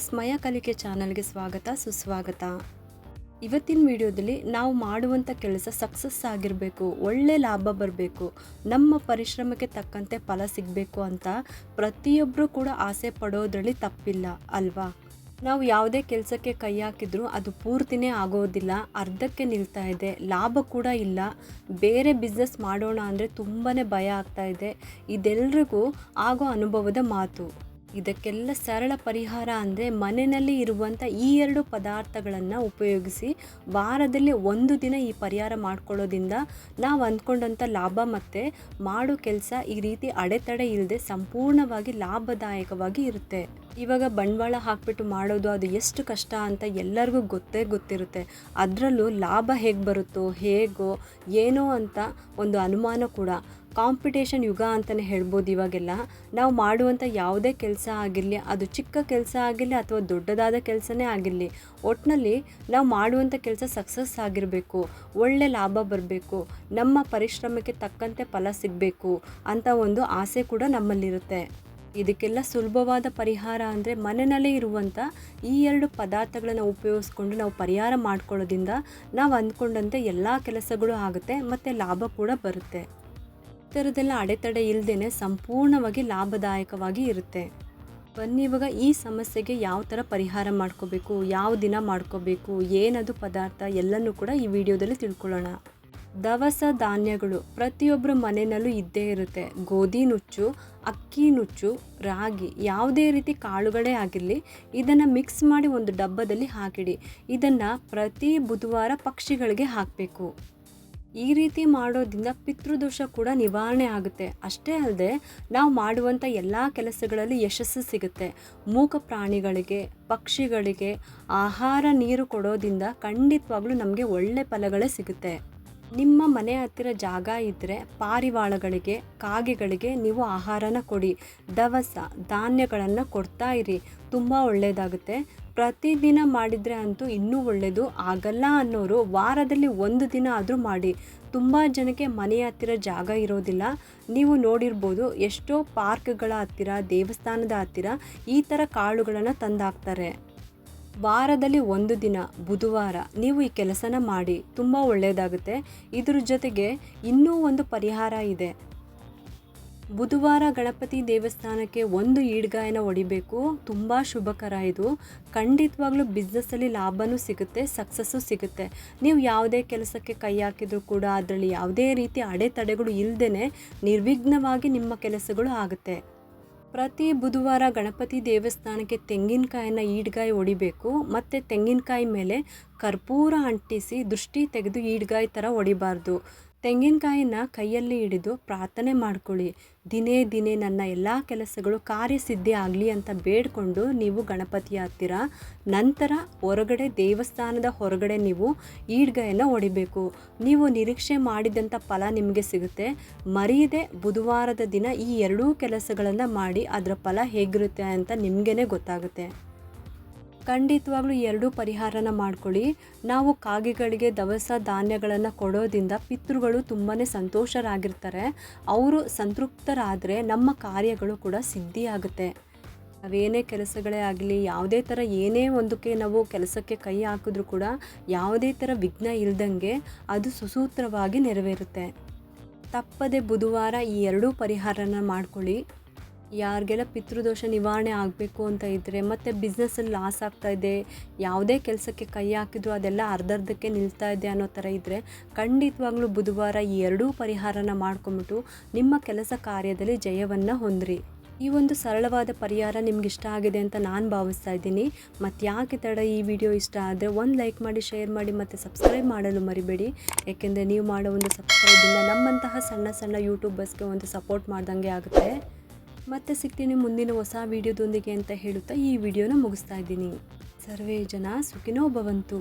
ಸ್ಮಯ ಕಲಿಕೆ ಚಾನಲ್ಗೆ ಸ್ವಾಗತ ಸುಸ್ವಾಗತ. ಇವತ್ತಿನ ವಿಡಿಯೋದಲ್ಲಿ ನಾವು ಮಾಡುವಂಥ ಕೆಲಸ ಸಕ್ಸಸ್ ಆಗಿರಬೇಕು, ಒಳ್ಳೆ ಲಾಭ ಬರಬೇಕು, ನಮ್ಮ ಪರಿಶ್ರಮಕ್ಕೆ ತಕ್ಕಂತೆ ಫಲ ಸಿಗಬೇಕು ಅಂತ ಪ್ರತಿಯೊಬ್ಬರೂ ಕೂಡ ಆಸೆ ಪಡೋದ್ರಲ್ಲಿ ತಪ್ಪಿಲ್ಲ ಅಲ್ವಾ. ನಾವು ಯಾವುದೇ ಕೆಲಸಕ್ಕೆ ಕೈ ಹಾಕಿದ್ರೂ ಅದು ಪೂರ್ತಿನೇ ಆಗೋದಿಲ್ಲ, ಅರ್ಧಕ್ಕೆ ನಿಲ್ತಾ ಇದೆ, ಲಾಭ ಕೂಡ ಇಲ್ಲ. ಬೇರೆ ಬಿಸ್ನೆಸ್ ಮಾಡೋಣ ಅಂದರೆ ತುಂಬಾ ಭಯ ಆಗ್ತಾ ಇದೆ. ಇದೆಲ್ಲರಿಗೂ ಆಗೋ ಅನುಭವದ ಮಾತು. ಇದಕ್ಕೆಲ್ಲ ಸರಳ ಪರಿಹಾರ ಅಂದರೆ ಮನೆಯಲ್ಲಿ ಇರುವಂಥ ಈ 2 ಪದಾರ್ಥಗಳನ್ನು ಉಪಯೋಗಿಸಿ ವಾರದಲ್ಲಿ 1 ದಿನ ಈ ಪರಿಹಾರ ಮಾಡ್ಕೊಳ್ಳೋದ್ರಿಂದ ನಾವು ಅಂದ್ಕೊಂಡಂಥ ಲಾಭ ಮತ್ತು ಮಾಡೋ ಕೆಲಸ ಈ ರೀತಿ ಅಡೆತಡೆ ಇಲ್ಲದೆ ಸಂಪೂರ್ಣವಾಗಿ ಲಾಭದಾಯಕವಾಗಿ ಇರುತ್ತೆ. ಇವಾಗ ಬಂಡವಾಳ ಹಾಕಿಬಿಟ್ಟು ಮಾಡೋದು ಅದು ಎಷ್ಟು ಕಷ್ಟ ಅಂತ ಎಲ್ಲರಿಗೂ ಗೊತ್ತಿರುತ್ತೆ. ಅದರಲ್ಲೂ ಲಾಭ ಹೇಗೆ ಬರುತ್ತೋ ಹೇಗೋ ಏನೋ ಅಂತ ಒಂದು ಅನುಮಾನ ಕೂಡ. ಕಾಂಪಿಟೇಷನ್ ಯುಗ ಅಂತಲೇ ಹೇಳ್ಬೋದು. ಇವಾಗೆಲ್ಲ ನಾವು ಮಾಡುವಂಥ ಯಾವುದೇ ಕೆಲಸ ಆಗಿರಲಿ, ಅದು ಚಿಕ್ಕ ಕೆಲಸ ಆಗಿರಲಿ ಅಥವಾ ದೊಡ್ಡದಾದ ಕೆಲಸನೇ ಆಗಿರಲಿ, ಒಟ್ಟಿನಲ್ಲಿ ನಾವು ಮಾಡುವಂಥ ಕೆಲಸ ಸಕ್ಸಸ್ ಆಗಿರಬೇಕು, ಒಳ್ಳೆ ಲಾಭ ಬರಬೇಕು, ನಮ್ಮ ಪರಿಶ್ರಮಕ್ಕೆ ತಕ್ಕಂತೆ ಫಲ ಸಿಗಬೇಕು ಅಂತ ಒಂದು ಆಸೆ ಕೂಡ ನಮ್ಮಲ್ಲಿರುತ್ತೆ. ಇದಕ್ಕೆಲ್ಲ ಸುಲಭವಾದ ಪರಿಹಾರ ಅಂದರೆ ಮನೆಯಲ್ಲೇ ಇರುವಂಥ ಈ 2 ಪದಾರ್ಥಗಳನ್ನು ಉಪಯೋಗಿಸ್ಕೊಂಡು ನಾವು ಪರಿಹಾರ ಮಾಡ್ಕೊಳ್ಳೋದ್ರಿಂದ ನಾವು ಅಂದ್ಕೊಂಡಂತೆ ಎಲ್ಲ ಕೆಲಸಗಳು ಆಗುತ್ತೆ ಮತ್ತು ಲಾಭ ಕೂಡ ಬರುತ್ತೆ. ಈ ಥರದ್ದೆಲ್ಲ ಅಡೆತಡೆ ಇಲ್ಲದೇ ಸಂಪೂರ್ಣವಾಗಿ ಲಾಭದಾಯಕವಾಗಿ ಇರುತ್ತೆ. ಬನ್ನಿ ಇವಾಗ ಈ ಸಮಸ್ಯೆಗೆ ಯಾವ ಥರ ಪರಿಹಾರ ಮಾಡ್ಕೋಬೇಕು, ಯಾವ ದಿನ ಮಾಡ್ಕೋಬೇಕು, ಏನದು ಪದಾರ್ಥ ಎಲ್ಲನೂ ಕೂಡ ಈ ವಿಡಿಯೋದಲ್ಲಿ ತಿಳ್ಕೊಳ್ಳೋಣ. ದವಸ ಧಾನ್ಯಗಳು ಪ್ರತಿಯೊಬ್ಬರ ಮನೆಯಲ್ಲೂ ಇದ್ದೇ ಇರುತ್ತೆ. ಗೋಧಿ ನುಚ್ಚು, ಅಕ್ಕಿ ನುಚ್ಚು, ರಾಗಿ, ಯಾವುದೇ ರೀತಿ ಕಾಳುಗಳೇ ಆಗಿರಲಿ, ಇದನ್ನು ಮಿಕ್ಸ್ ಮಾಡಿ ಒಂದು ಡಬ್ಬದಲ್ಲಿ ಹಾಕಿಡಿ. ಇದನ್ನು ಪ್ರತಿ ಬುಧವಾರ ಪಕ್ಷಿಗಳಿಗೆ ಹಾಕಬೇಕು. ಈ ರೀತಿ ಮಾಡೋದ್ರಿಂದ ಪಿತೃದೋಷ ಕೂಡ ನಿವಾರಣೆ ಆಗುತ್ತೆ. ಅಷ್ಟೇ ಅಲ್ಲದೆ ನಾವು ಮಾಡುವಂಥ ಎಲ್ಲ ಕೆಲಸಗಳಲ್ಲಿ ಯಶಸ್ಸು ಸಿಗುತ್ತೆ. ಮೂಕ ಪ್ರಾಣಿಗಳಿಗೆ, ಪಕ್ಷಿಗಳಿಗೆ ಆಹಾರ ನೀರು ಕೊಡೋದ್ರಿಂದ ಖಂಡಿತವಾಗ್ಲೂ ನಮಗೆ ಒಳ್ಳೆ ಫಲಗಳೇ ಸಿಗುತ್ತೆ. ನಿಮ್ಮ ಮನೆ ಹತ್ತಿರ ಜಾಗ ಇದ್ದರೆ ಪಾರಿವಾಳಗಳಿಗೆ, ಕಾಗೆಗಳಿಗೆ ನೀವು ಆಹಾರನ ಕೊಡಿ. ದವಸ ಧಾನ್ಯಗಳನ್ನು ಕೊಡ್ತಾ ಇರಿ, ತುಂಬ ಒಳ್ಳೆಯದಾಗುತ್ತೆ. ಪ್ರತಿದಿನ ಮಾಡಿದರೆ ಅಂತೂ ಇನ್ನೂ ಒಳ್ಳೆಯದು. ಆಗಲ್ಲ ಅನ್ನೋರು ವಾರದಲ್ಲಿ 1 ದಿನ ಆದರೂ ಮಾಡಿ. ತುಂಬ ಜನಕ್ಕೆ ಮನೆಯ ಹತ್ತಿರ ಜಾಗ ಇರೋದಿಲ್ಲ. ನೀವು ನೋಡಿರ್ಬೋದು, ಎಷ್ಟೋ ಪಾರ್ಕ್ಗಳ ಹತ್ತಿರ, ದೇವಸ್ಥಾನದ ಹತ್ತಿರ ಈ ಥರ ಕಾಳುಗಳನ್ನು ತಂದಾಕ್ತಾರೆ. ವಾರದಲ್ಲಿ 1 ದಿನ ಬುಧವಾರ ನೀವು ಈ ಕೆಲಸನ ಮಾಡಿ, ತುಂಬ ಒಳ್ಳೆಯದಾಗುತ್ತೆ. ಇದ್ರ ಜೊತೆಗೆ ಇನ್ನೂ ಒಂದು ಪರಿಹಾರ ಇದೆ. ಬುಧವಾರ ಗಣಪತಿ ದೇವಸ್ಥಾನಕ್ಕೆ 1 ಈಡ್ಗಾಯನ ಹೊಡಿಬೇಕು. ತುಂಬ ಶುಭಕರ ಇದು. ಖಂಡಿತವಾಗ್ಲೂ ಬಿಸ್ನೆಸ್ಸಲ್ಲಿ ಲಾಭನೂ ಸಿಗುತ್ತೆ, ಸಕ್ಸಸ್ಸು ಸಿಗುತ್ತೆ. ನೀವು ಯಾವುದೇ ಕೆಲಸಕ್ಕೆ ಕೈ ಹಾಕಿದರೂ ಕೂಡ ಅದರಲ್ಲಿ ಯಾವುದೇ ರೀತಿ ಅಡೆತಡೆಗಳು ಇಲ್ಲದೇ ನಿರ್ವಿಘ್ನವಾಗಿ ನಿಮ್ಮ ಕೆಲಸಗಳು ಆಗುತ್ತೆ. ಪ್ರತಿ ಬುಧವಾರ ಗಣಪತಿ ದೇವಸ್ಥಾನಕ್ಕೆ ತೆಂಗಿನಕಾಯಿನ ಈಡ್ಗಾಯಿ ಹೊಡಿಬೇಕು. ಮತ್ತು ತೆಂಗಿನಕಾಯಿ ಮೇಲೆ ಕರ್ಪೂರ ಅಂಟಿಸಿ ದೃಷ್ಟಿ ತೆಗೆದು ಈಡ್ಗಾಯಿ ಥರ ಹೊಡಿಬಾರ್ದು. ತೆಂಗಿನಕಾಯಿನ ಕೈಯಲ್ಲಿ ಹಿಡಿದು ಪ್ರಾರ್ಥನೆ ಮಾಡ್ಕೊಳ್ಳಿ. ದಿನೇ ದಿನೇ ನನ್ನ ಎಲ್ಲ ಕೆಲಸಗಳು ಕಾರ್ಯಸಿದ್ಧಿ ಆಗಲಿ ಅಂತ ಬೇಡಿಕೊಂಡು ನೀವು ಗಣಪತಿಯ ಹತ್ತಿರ, ನಂತರ ಹೊರಗಡೆ ದೇವಸ್ಥಾನದ ಹೊರಗಡೆ ನೀವು ಈಡ್ಗಾಯನ್ನು ಹೊಡಿಬೇಕು. ನೀವು ನಿರೀಕ್ಷೆ ಮಾಡಿದಂಥ ಫಲ ನಿಮಗೆ ಸಿಗುತ್ತೆ. ಮರೆಯದೆ ಬುಧವಾರದ ದಿನ ಈ 2 ಕೆಲಸಗಳನ್ನು ಮಾಡಿ ಅದರ ಫಲ ಹೇಗಿರುತ್ತೆ ಅಂತ ನಿಮಗೇ ಗೊತ್ತಾಗುತ್ತೆ. ಖಂಡಿತವಾಗ್ಲೂ 2 ಪರಿಹಾರನ ಮಾಡ್ಕೊಳ್ಳಿ. ನಾವು ಕಾಗೆಗಳಿಗೆ ದವಸ ಧಾನ್ಯಗಳನ್ನು ಕೊಡೋದ್ರಿಂದ ಪಿತೃಗಳು ತುಂಬಾ ಸಂತೋಷರಾಗಿರ್ತಾರೆ. ಅವರು ಸಂತೃಪ್ತರಾದರೆ ನಮ್ಮ ಕಾರ್ಯಗಳು ಕೂಡ ಸಿದ್ಧಿಯಾಗುತ್ತೆ. ನಾವೇನೇ ಕೆಲಸಗಳೇ ಆಗಲಿ, ಯಾವುದೇ ಥರ ಏನೇ ಒಂದಕ್ಕೆ ನಾವು ಕೆಲಸಕ್ಕೆ ಕೈ ಹಾಕಿದ್ರೂ ಕೂಡ ಯಾವುದೇ ಥರ ವಿಘ್ನ ಇಲ್ದಂಗೆ ಅದು ಸುಸೂತ್ರವಾಗಿ ನೆರವೇರುತ್ತೆ. ತಪ್ಪದೆ ಬುಧವಾರ ಈ 2 ಪರಿಹಾರನ ಮಾಡ್ಕೊಳ್ಳಿ. ಯಾರಿಗೆಲ್ಲ ಪಿತೃದೋಷ ನಿವಾರಣೆ ಆಗಬೇಕು ಅಂತ ಇದ್ದರೆ, ಮತ್ತು ಬಿಸ್ನೆಸ್ಸಲ್ಲಿ ಲಾಸ್ ಆಗ್ತಾ ಇದೆ, ಯಾವುದೇ ಕೆಲಸಕ್ಕೆ ಕೈ ಹಾಕಿದ್ರು ಅದೆಲ್ಲ ಅರ್ಧಕ್ಕೆ ನಿಲ್ತಾ ಇದೆ ಅನ್ನೋ ಥರ ಇದ್ದರೆ, ಖಂಡಿತವಾಗ್ಲೂ ಬುಧವಾರ ಈ 2 ಪರಿಹಾರನ ಮಾಡ್ಕೊಂಬಿಟ್ಟು ನಿಮ್ಮ ಕೆಲಸ ಕಾರ್ಯದಲ್ಲಿ ಜಯವನ್ನು ಹೊಂದಿರಿ. ಈ ಒಂದು ಸರಳವಾದ ಪರಿಹಾರ ನಿಮ್ಗೆ ಇಷ್ಟ ಆಗಿದೆ ಅಂತ ನಾನು ಭಾವಿಸ್ತಾ ಇದ್ದೀನಿ. ಮತ್ತು ಯಾಕೆ ತಡ, ಈ ವಿಡಿಯೋ ಇಷ್ಟ ಆದರೆ ಒಂದು ಲೈಕ್ ಮಾಡಿ, ಶೇರ್ ಮಾಡಿ ಮತ್ತು ಸಬ್ಸ್ಕ್ರೈಬ್ ಮಾಡಲು ಮರಿಬೇಡಿ. ಏಕೆಂದರೆ ನೀವು ಮಾಡೋ ಒಂದು ಸಬ್ಸ್ಕ್ರೈಬಿಂದ ನಮ್ಮಂತಹ ಸಣ್ಣ ಯೂಟ್ಯೂಬರ್ಸ್ಗೆ ಒಂದು ಸಪೋರ್ಟ್ ಮಾಡ್ದಂಗೆ ಆಗುತ್ತೆ. ಮತ್ತೆ ಸಿಗ್ತೀನಿ ಮುಂದಿನ ಹೊಸ ವಿಡಿಯೋದೊಂದಿಗೆ ಅಂತ ಹೇಳುತ್ತಾ ಈ ವಿಡಿಯೋನ ಮುಗಿಸ್ತಾ ಇದ್ದೀನಿ. ಸರ್ವೇ ಜನ ಸುಖಿನೋ ಭವಂತು.